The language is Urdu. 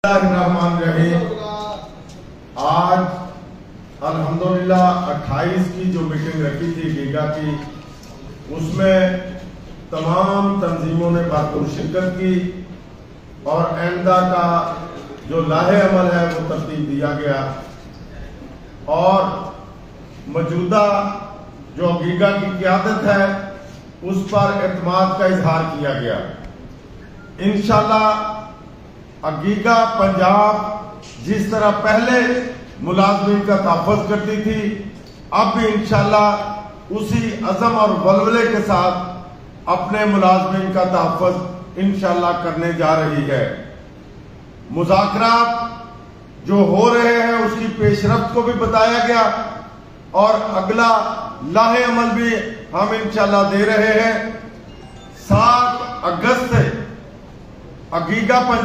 الرحمن آج الحمدللہ 28 کی جو میٹنگ رکھی تھی گیگا کی، اس میں تمام تنظیموں نے بھرپور شرکت کی اور آئندہ کا جو لاہے عمل ہے وہ ترتیب دیا گیا اور موجودہ جو گیگا کی قیادت ہے اس پر اعتماد کا اظہار کیا گیا۔ انشاءاللہ گیگا پنجاب جس طرح پہلے ملازمین کا تحفظ کرتی تھی، اب بھی انشاءاللہ اسی عزم اور ولولے کے ساتھ اپنے ملازمین کا تحفظ انشاءاللہ کرنے جا رہی ہے۔ مذاکرات جو ہو رہے ہیں اس کی پیش رفت کو بھی بتایا گیا اور اگلا لاہے عمل بھی ہم انشاءاللہ دے رہے ہیں۔ 7 اگست سے گیگا پنجاب